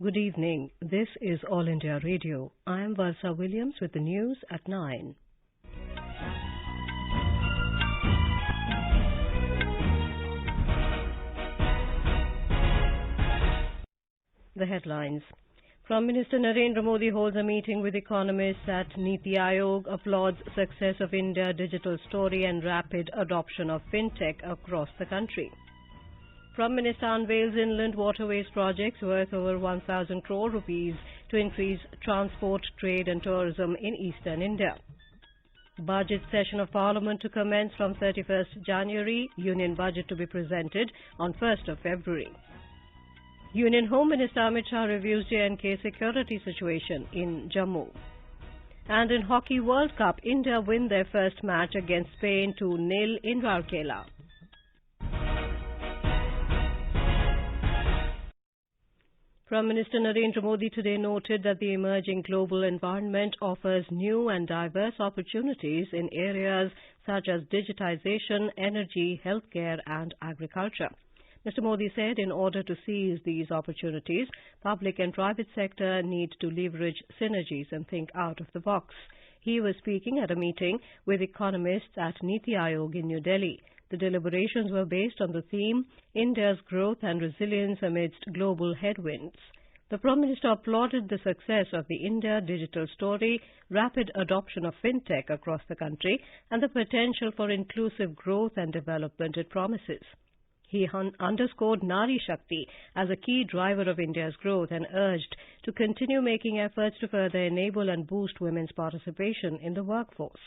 Good evening. This is All India Radio. I am Valsa Williams with the news at 9. The headlines. Prime Minister Narendra Modi holds a meeting with economists at NITI Aayog, applauds success of India digital story and rapid adoption of fintech across the country. Prime Minister unveils inland waterways projects worth over 1,000 crore rupees to increase transport, trade and tourism in eastern India. Budget session of Parliament to commence from 31st January, Union Budget to be presented on 1st of February. Union Home Minister Amit Shah reviews J&K security situation in Jammu. And in Hockey World Cup, India win their first match against Spain 2-0 in Rourkela. Prime Minister Narendra Modi today noted that the emerging global environment offers new and diverse opportunities in areas such as digitization, energy, healthcare and agriculture. Mr. Modi said in order to seize these opportunities, public and private sector need to leverage synergies and think out of the box. He was speaking at a meeting with economists at NITI Aayog in New Delhi. The deliberations were based on the theme, India's growth and resilience amidst global headwinds. The Prime Minister applauded the success of the India digital story, rapid adoption of fintech across the country, and the potential for inclusive growth and development it promises. He underscored Nari Shakti as a key driver of India's growth and urged to continue making efforts to further enable and boost women's participation in the workforce.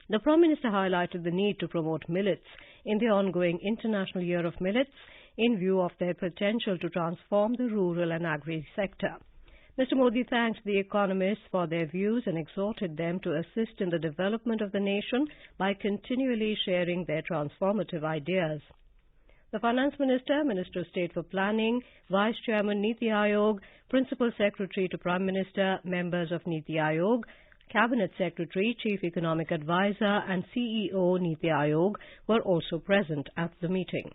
The Prime Minister highlighted the need to promote millets in the ongoing International Year of Millets in view of their potential to transform the rural and agri-sector. Mr. Modi thanked the economists for their views and exhorted them to assist in the development of the nation by continually sharing their transformative ideas. The Finance Minister, Minister of State for Planning, Vice Chairman NITI Aayog, Principal Secretary to Prime Minister, members of NITI Aayog, Cabinet Secretary, Chief Economic Advisor and CEO NITI Aayog were also present at the meeting.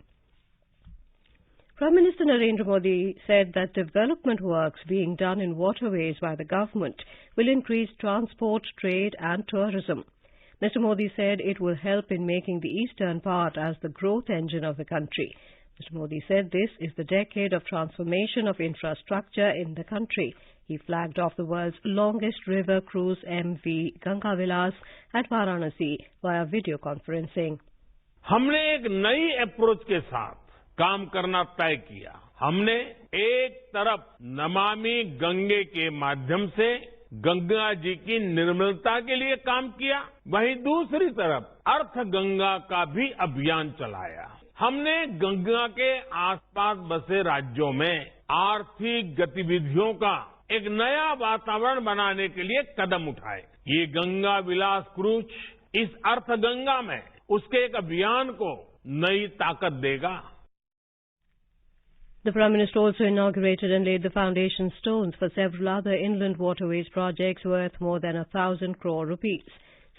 Prime Minister Narendra Modi said that development works being done in waterways by the government will increase transport, trade and tourism. Mr. Modi said it will help in making the eastern part as the growth engine of the country. Mr. Modi said this is the decade of transformation of infrastructure in the country. He flagged off the world's longest river cruise MV Gangavilas at Varanasi via video conferencing. हमने एक नई approach के साथ काम करना तय किया। हमने एक तरफ नमामि गंगे के माध्यम से गंगा जी की निर्मलता के लिए काम किया, वहीं दूसरी तरफ अर्थ गंगा का भी अभियान चलाया। हमने गंगा के आसपास बसे राज्यों में आर्थिक गतिविधियों का एक नया वातावरण बनाने के लिए कदम उठाए। ये गंगा विलास क्रूज इस अर्थ गंगा में उसके एक अभियान को नई ताकत देगा। The Prime Minister also inaugurated and laid the foundation stones for several other inland waterways projects worth more than 1,000 crore rupees.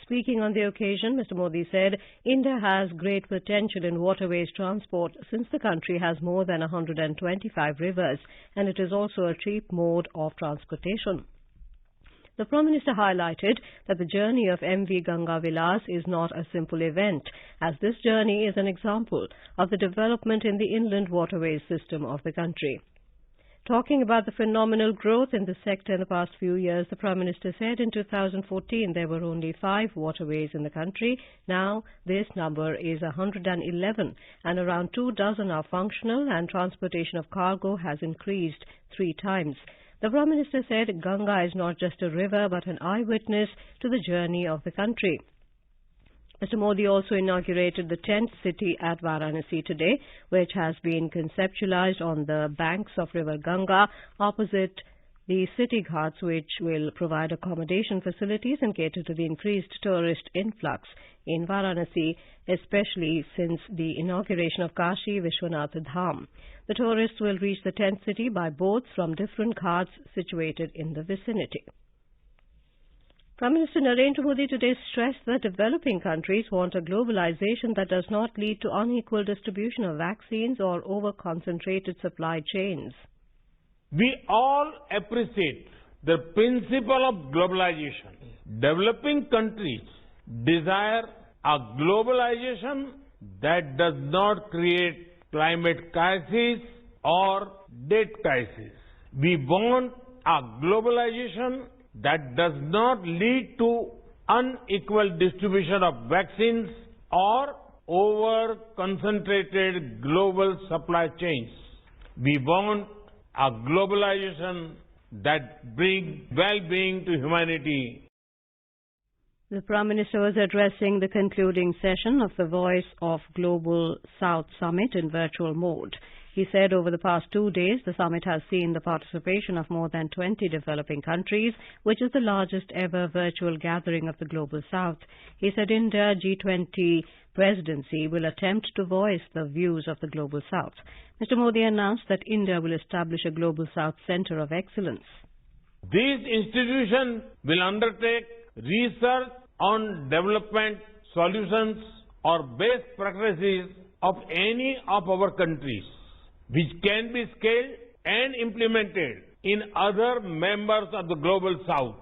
Speaking on the occasion, Mr. Modi said India has great potential in waterways transport since the country has more than 125 rivers and it is also a cheap mode of transportation. The Prime Minister highlighted that the journey of MV Ganga Vilas is not a simple event, as this journey is an example of the development in the inland waterways system of the country. Talking about the phenomenal growth in the sector in the past few years, the Prime Minister said in 2014 there were only 5 waterways in the country. Now this number is 111 and around 24 are functional and transportation of cargo has increased 3 times. The Prime Minister said Ganga is not just a river but an eyewitness to the journey of the country. Mr. Modi also inaugurated the 10th city at Varanasi today, which has been conceptualized on the banks of River Ganga opposite the city ghats, which will provide accommodation facilities and cater to the increased tourist influx in Varanasi, especially since the inauguration of Kashi Vishwanath Dham. The tourists will reach the 10th city by boats from different ghats situated in the vicinity. Prime Minister Narendra Modi today stressed that developing countries want a globalization that does not lead to unequal distribution of vaccines or over-concentrated supply chains. We all appreciate the principle of globalization. Developing countries desire a globalization that does not create climate crisis or debt crisis. We want a globalization that does not lead to unequal distribution of vaccines or over-concentrated global supply chains. We want a globalization that brings well-being to humanity. The Prime Minister was addressing the concluding session of the Voice of Global South Summit in virtual mode. He said over the past 2 days, the summit has seen the participation of more than 20 developing countries, which is the largest ever virtual gathering of the Global South. He said India G20 presidency will attempt to voice the views of the Global South. Mr. Modi announced that India will establish a Global South Center of Excellence. These institutions will undertake research on development solutions or best practices of any of our countries, which can be scaled and implemented in other members of the Global South.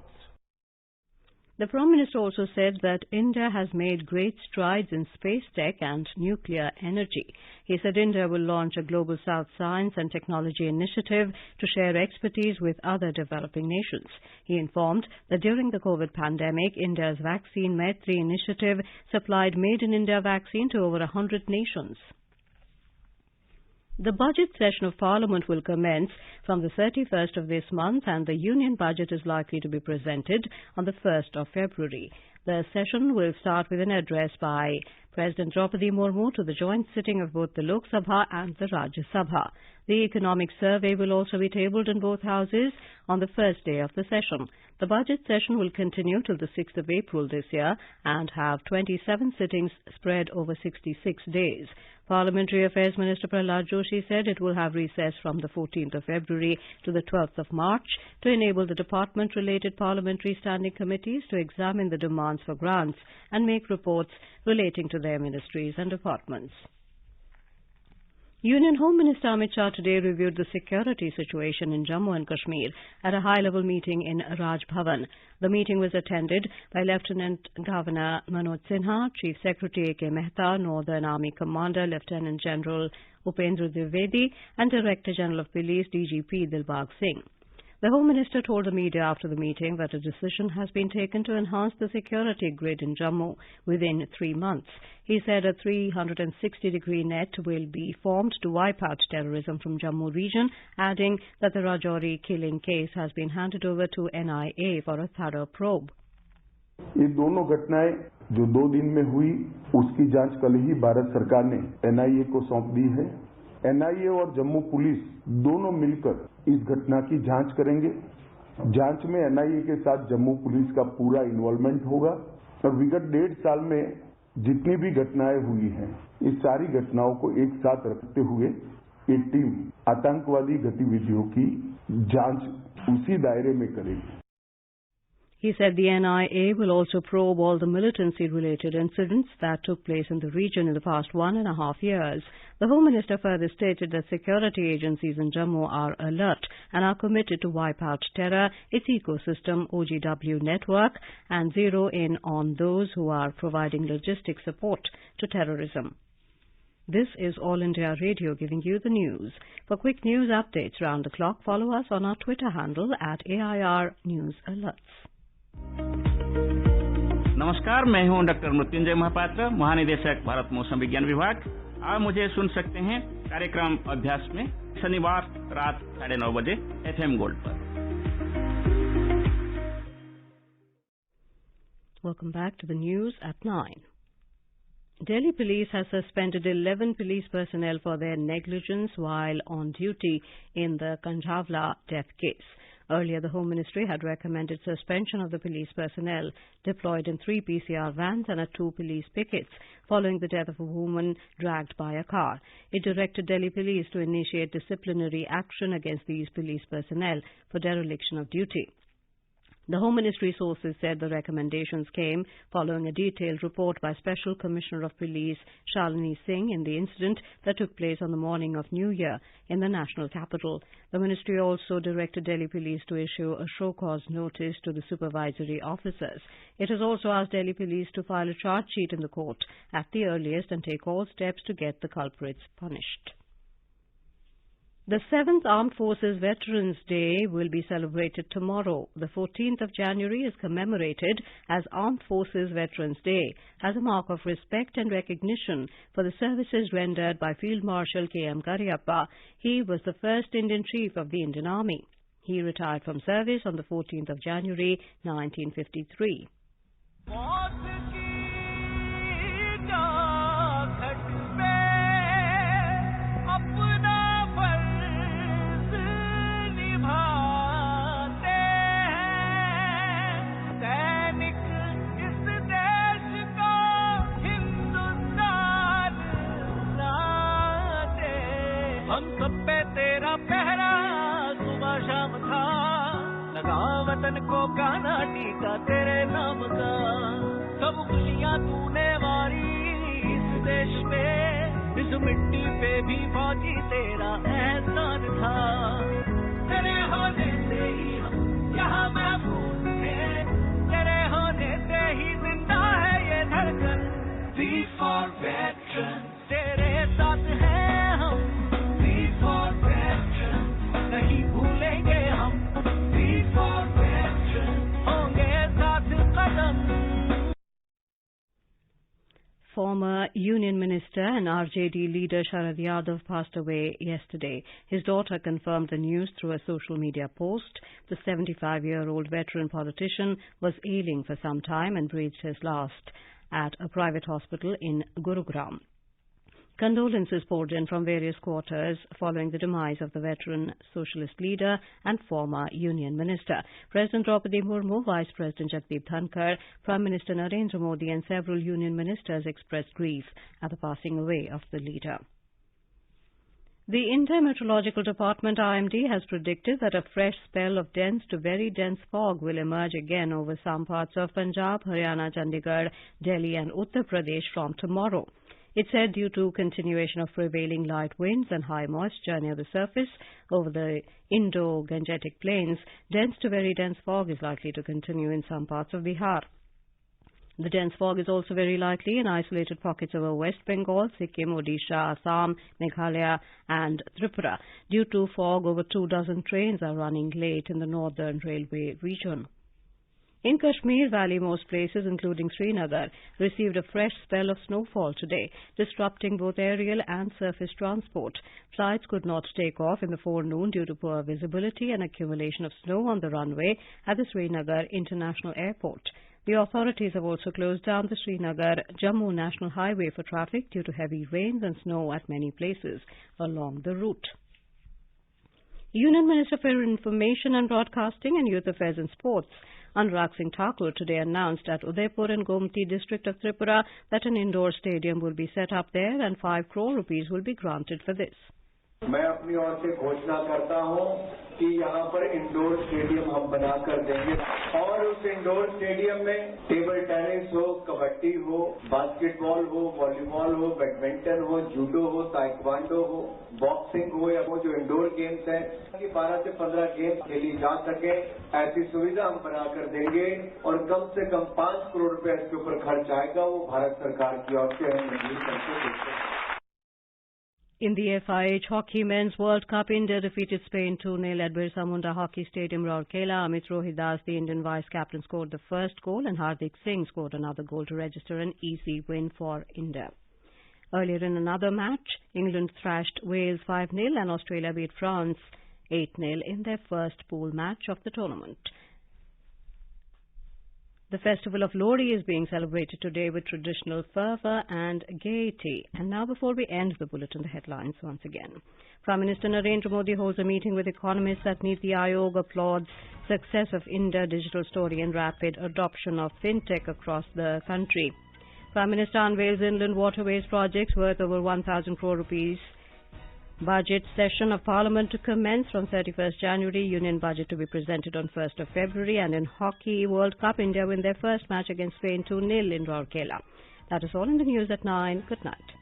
The Prime Minister also said that India has made great strides in space tech and nuclear energy. He said India will launch a Global South Science and Technology Initiative to share expertise with other developing nations. He informed that during the COVID pandemic, India's Vaccine Maitri initiative supplied Made in India vaccine to over 100 nations. The budget session of Parliament will commence from the 31st of this month, and the Union budget is likely to be presented on the 1st of February. The session will start with an address by President Draupadi Murmu to the joint sitting of both the Lok Sabha and the Rajya Sabha. The economic survey will also be tabled in both houses on the first day of the session. The budget session will continue till the 6th of April this year and have 27 sittings spread over 66 days. Parliamentary Affairs Minister Prahlad Joshi said it will have recess from the 14th of February to the 12th of March to enable the department-related parliamentary standing committees to examine the demands for grants and make reports relating to their ministries and departments. Union Home Minister Amit Shah today reviewed the security situation in Jammu and Kashmir at a high-level meeting in Raj Bhavan. The meeting was attended by Lieutenant Governor Manoj Sinha, Chief Secretary A.K. Mehta, Northern Army Commander Lieutenant General Upendra Dwivedi, and Director General of Police DGP Dilbag Singh. The Home Minister told the media after the meeting that a decision has been taken to enhance the security grid in Jammu within 3 months. He said a 360-degree net will be formed to wipe out terrorism from Jammu region, adding that the Rajouri killing case has been handed over to NIA for a thorough probe. ये दोनों घटनाएं जो 2 दिन में हुई, उसकी जांच कल ही भारत सरकार ने NIA को सौंप दी है। NIA और जम्मू पुलिस दोनों मिलकर इस घटना की जांच करेंगे। जांच में NIA के साथ जम्मू पुलिस का पूरा इन्वॉल्वमेंट होगा और विगत 1.5 साल में जितनी भी घटनाएं हुई हैं, इस सारी घटनाओं को एक साथ रखते हुए ये टीम आतंकवादी गतिविधियों की जांच उसी दायरे में करेगी। He said the NIA will also probe all the militancy-related incidents that took place in the region in the past 1.5 years. The Home Minister further stated that security agencies in Jammu are alert and are committed to wipe out terror, its ecosystem, OGW network, and zero in on those who are providing logistic support to terrorism. This is All India Radio giving you the news. For quick news updates round the clock, follow us on our Twitter handle at AIR News Alerts. नमस्कार, मैं हूं doctor Mrityunjay Mahapatra, महानिदेशक भारत मौसम विज्ञान विभाग। आप मुझे सुन सकते हैं कार्यक्रम अभ्यास में शनिवार रात 9:30 बजे FM गोल्ड पर। Welcome back to the news at 9. Delhi Police has suspended 11 police personnel for their negligence while on duty in the Kanjhavla death case. Earlier, the Home Ministry had recommended suspension of the police personnel deployed in 3 PCR vans and at 2 police pickets following the death of a woman dragged by a car. It directed Delhi Police to initiate disciplinary action against these police personnel for dereliction of duty. The Home Ministry sources said the recommendations came following a detailed report by Special Commissioner of Police Shalini Singh in the incident that took place on the morning of New Year in the national capital. The ministry also directed Delhi Police to issue a show cause notice to the supervisory officers. It has also asked Delhi Police to file a charge sheet in the court at the earliest and take all steps to get the culprits punished. The 7th Armed Forces Veterans Day will be celebrated tomorrow. The 14th of January is commemorated as Armed Forces Veterans Day as a mark of respect and recognition for the services rendered by Field Marshal K.M. Cariappa. He was the first Indian Chief of the Indian Army. He retired from service on the 14th of January 1953. हम सब पे तेरा पहरा सुबह शाम था, लगा वतन को गाना टीका तेरे नाम का। सब खुशियाँ तूने वारी इस देश पे, इस मिट्टी पे भी फौजी तेरा एहसान था। तेरे होने से ही हम यहाँ महफूज थे, तेरे होने से ही जिंदा है ये धड़कन। We for veterans, तेरे साथ हैं हम। नहीं भूलेंगे हम, We for veterans, होंगे साथ कदम। Former Union Minister and RJD leader Sharad Yadav passed away yesterday. His daughter confirmed the news through a social media post. The 75-year-old veteran politician was ailing for some time and breathed his last at a private hospital in Gurugram. Condolences poured in from various quarters following the demise of the veteran socialist leader and former Union Minister. President Draupadi Murmu, Vice President Jagdeep Dhankar, Prime Minister Narendra Modi and several Union ministers expressed grief at the passing away of the leader. The India Meteorological Department IMD has predicted that a fresh spell of dense to very dense fog will emerge again over some parts of Punjab, Haryana, Chandigarh, Delhi and Uttar Pradesh from tomorrow. It said due to continuation of prevailing light winds and high moisture near the surface over the Indo-Gangetic plains, dense to very dense fog is likely to continue in some parts of Bihar. The dense fog is also very likely in isolated pockets over West Bengal, Sikkim, Odisha, Assam, Meghalaya and Tripura. Due to fog, over 24 trains are running late in the northern railway region. In Kashmir Valley, most places, including Srinagar, received a fresh spell of snowfall today, disrupting both aerial and surface transport. Flights could not take off in the forenoon due to poor visibility and accumulation of snow on the runway at the Srinagar International Airport. The authorities have also closed down the Srinagar-Jammu National Highway for traffic due to heavy rains and snow at many places along the route. Union Minister for Information and Broadcasting and Youth Affairs and Sports, Anurag Singh Thakur, today announced at Udaipur and Gomti district of Tripura that an indoor stadium will be set up there and 5 crore rupees will be granted for this. मैं अपनी ओर से घोषणा करता हूं कि यहां पर indoor stadium हम बनाकर देंगे और उस इंडोर स्टेडियम में टेबल टेनिस हो, कबड्डी हो, बास्केटबॉल हो, वॉलीबॉल हो, बैडमिंटन हो, जूडो हो, ताइक्वांडो हो, बॉक्सिंग हो या वो जो इंडोर गेम्स हैं कि 12 से 15 गेम्स खेली जा सके, ऐसी सुविधा हम बनाकर देंगे और कम से कम 5 करोड़ रुपए इसके ऊपर खर्च आएगा, वो भारत सरकार की ओर से हम मंजूर करके देंगे। In the FIH Hockey Men's World Cup, India defeated Spain 2-0 at Birsa Munda Hockey Stadium, Rourkela. Amit Rohidas, the Indian vice-captain, scored the first goal and Hardik Singh scored another goal to register an easy win for India. Earlier in another match, England thrashed Wales 5-0 and Australia beat France 8-0 in their first pool match of the tournament. The festival of Lohri is being celebrated today with traditional fervour and gaiety. And now, before we end the bulletin, the headlines once again. Prime Minister Narendra Modi holds a meeting with economists at NITI Aayog, applauds success of India digital story and rapid adoption of fintech across the country. Prime Minister unveils inland waterways projects worth over 1,000 crore rupees Budget session of Parliament to commence from 31st January. Union budget to be presented on 1st of February. And in Hockey World Cup, India win their first match against Spain 2-0 in Rourkela. That is all in the news at 9. Good night.